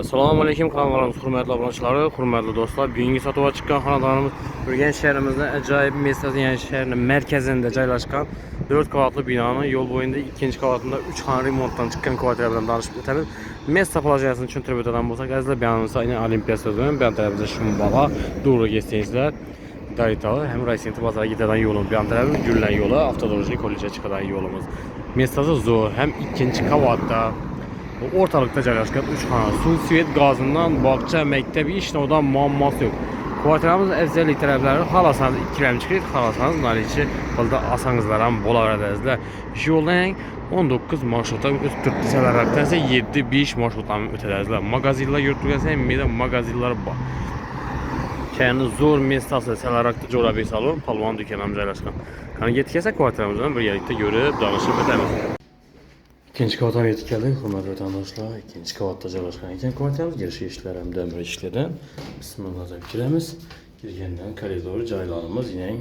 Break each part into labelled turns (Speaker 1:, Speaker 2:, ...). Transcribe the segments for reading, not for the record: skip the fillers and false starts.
Speaker 1: Assalamu alaykum kanallarımız hürmetli abunəçiləri, hürmetli dostlar. Bugünkü satığa çıxan xanadonumuz Ürgənc şəhərimizdə acayip mesajı, yəni şəhərin mərkəzində yerləşən 4 qavatlı binanın yol boyunda 2-ci qavatında 3 xana remontdan çıxan kvartirlərdən danışıb ötəmiz. Mesta plajasının üçün tribütadan bolsaq, əzizlər beyanımızda yine Olimpiya sözünün beyan tərəfimizdə Şumbala, Duru geçsəyizlər, Daritalı, həm Raysinti bazara gidən yolun beyan tərəfimiz Güllən yolu, Avtodoloji kolleja çıxan yolumuz. Mestası zor, həm 2-ci qavatda ortalıkta yerləşən 3 xana, su, svet qazından, bağça, məktəb, iş odan muamması yox. Kvartiramız əvzəllik tərəfləri xalasanız 2 km çıxır, xalasanız nalici burada asanızlaran bolar ədəzlər. Yoldan 19 marşrutdan ötürtdü sələrəkdənsə 7-5 marşrutdan ötədəzlər. Mağazillər yurtluqəsə mədə mağazillər var. Kənin zor mestası sələrəkdə corabı salon, palvan dükkanımız yerləşən. Kanı getkəsə kvartiramızdan bir yerlikdə görüb, danışıb ötəmiz. İkinci kavata yedik geldik. Hürmetli vatandaşlar, ikinci kavatta çalışkan iken kavatamız girişi işler hem demir işlerden. Bismillahirrahmanirrahim. Girgenden koridor caylarımız yine hem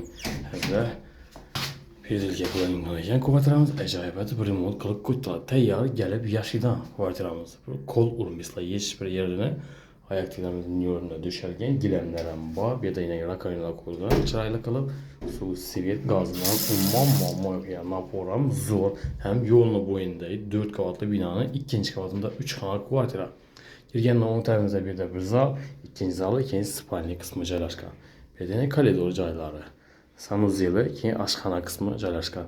Speaker 1: bir kullanımdan iken kavatamız acayip bir remont kılıp kutla teyyar gelip yaşıdan kavatamız. Kol urmisla hiç bir yerine ayak tilamızın yoruna düşerken gilemlerin bağ bir de yine rakarına koyduğuna çırayla kalıp su, sivet gazından umman naporam zor hem yolun boyundaydı 4 kavatlı binanın ikinci kavatında 3 xana kvartira. Girgen onun tərimizdə bir de bir zal, ikinci zalı, ikinci spalni kısmı caylaşkan. Bir de koridor cayları. Sanuzeli, ikinci aşxana kısmı caylaşkan.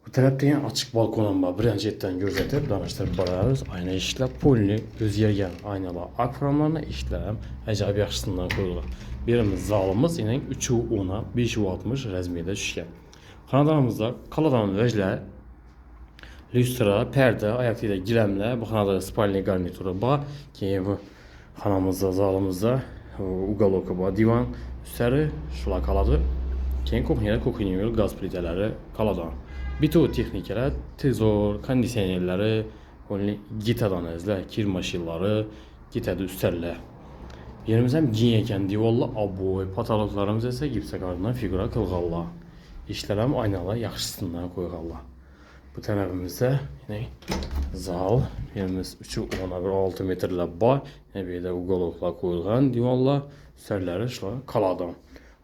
Speaker 1: Bu tərəfdə yəni açıq balkonun var. Birinci etdən göstərib danışdırıb bararız. Ayna işlər, polini göz yergən aynalar, akramlarına işlərəm əcəb yaxşısından qoyulur. Birimiz zalımız ilə 3'ü 10'a 5'ü 60 rəzmiyyədə düşkən. Xanadanımızda kaladanın vəclər, lüstra, pərdə, ayaqda ilə giləmlər, bu xanada spalni garnituru var. Ki bu xanamızda, zalımızda uqaloka var, divan üstləri şula kaladır. Ki kuxnyada gaz plitələri kaladan. Bütün texniklər, tezor, kondisionerləri, gitadan əzlər, kir maşinları, gitada üstərlər. Yerimiz həm ginyəkən divarlı aboy, patologlarımız isə gipsə qardından figura qılğallar. İşlərəm aynalar yaxşısından qoyğallar. Bu tərəfimizdə yine zal, yerimiz 3'ü 10'a 6 metrlə var. Yine bir də uqoloklar qoyulğan divarlar, üstərləri kaladan.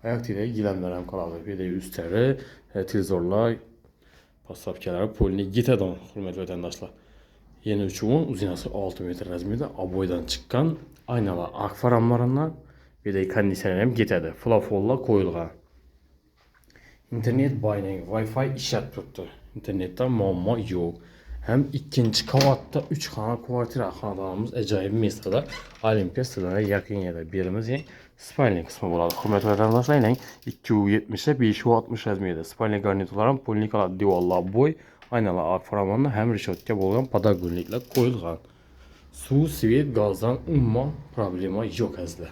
Speaker 1: Ayaq ilə giləmlərəm kaladır. Bir də üstəri, televizorlar, pasapkaları, polini gitadan, hürmetli vətəndaşlar. Yeni 3'ün uzunası 6 metr rəzmiyyədə aboydan çıxan aynalar akfaramlarından bir də kondisionerim gitadı. Flafollar qoyulğan. İnternet bayına Wi-Fi işət tutdu. İnternetdən muamma yox. Hem ikinci kavatta 3 xana kvartira xanadanımız əcayib mestada Olimpiya stadionuna yaxın yerdə. Birimiz spalni kısmı buladı. Hürmetli vətəndaşlar ilə 270'e 560 rəzmiyyədə. Spalni garniturların polinikalar, divarlar boy, aynalar akfaramlarında hem rişotka bolğan padagonliklər qoyulğan. Su, svet, gazdan umman problema yox əzlə.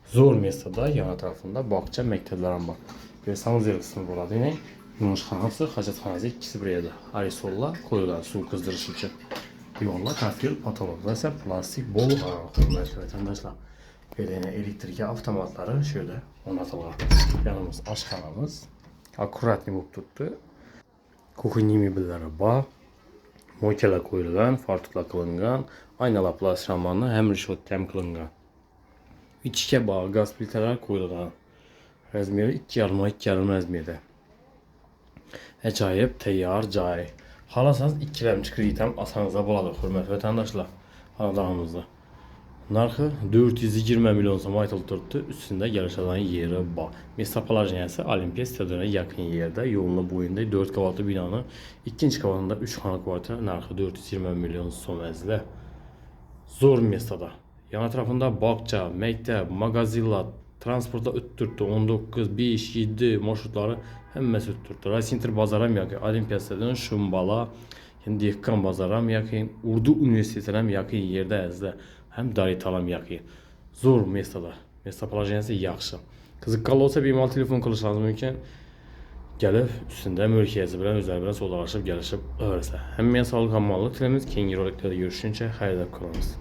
Speaker 1: Zor mestada yana tarafında bağça məktəblərin var. Bir sanuzeli kısmı buladı ilə. Yumuşxanası, hacatxanası ikisi buraya da arisolla koyulan su kızdırışı için. Divarlar, kafir, patologlar ise plastik bol hürmetli vatandaşlar. Böyle elektrik avtomatları şöyle onatılır. Yanımız aşxanamız. Akkuratni bu tuttu. Kuxinimi billəri var. Mokeler koyulgan, fartukla kılıngan. Aynalar plastik ramanlı hem rişot hem kılıngan. İçke bağ gaz pliteler koyulgan. Rəzmiyədə 2,5 rəzmiyədə. Əcayib, teyyar, cay. Halasanız 2 km çıxır asanıza buladır, hürmetli vətəndaşlar. Xanadanımızda. Narxı 420 milyon soma aytıldı, üstündə gəlişədən yeri var. Mesta plajniyası Olimpiya stadionuna yaxın yerdə, yolunu boyunda 4 qavatlı binanın ikinci qavatında 3 xana kvartira, narxı 420 milyon som əzlə. Zor mestada. Yan ətrafında bağça, məktəb, mağazillar, transportda ötürtdü 19, 5, 7 marşrutları həmməsi ötürtdü. Raysinti bazaram yaxın, Olimpiya stadionu Şumbala, Dehqan bazaram yaxın, Urdu Üniversitetlərim yaxın yerdə əzlə, həm Daritalam yaxın. Zor mestada, mesta plajinəsi yaxşı. Qızıqqalı olsa bir mal telefon qılışlarınız mümkün. Gəlib üstündə mülkiyyəsi bilən, özləri bilən sodalaşıb, gəlişib öyrəsə. Həm mən sağlıq, hammalıq diləmiz, kengi roliklərdə görüşünce xəyrdə qalınız.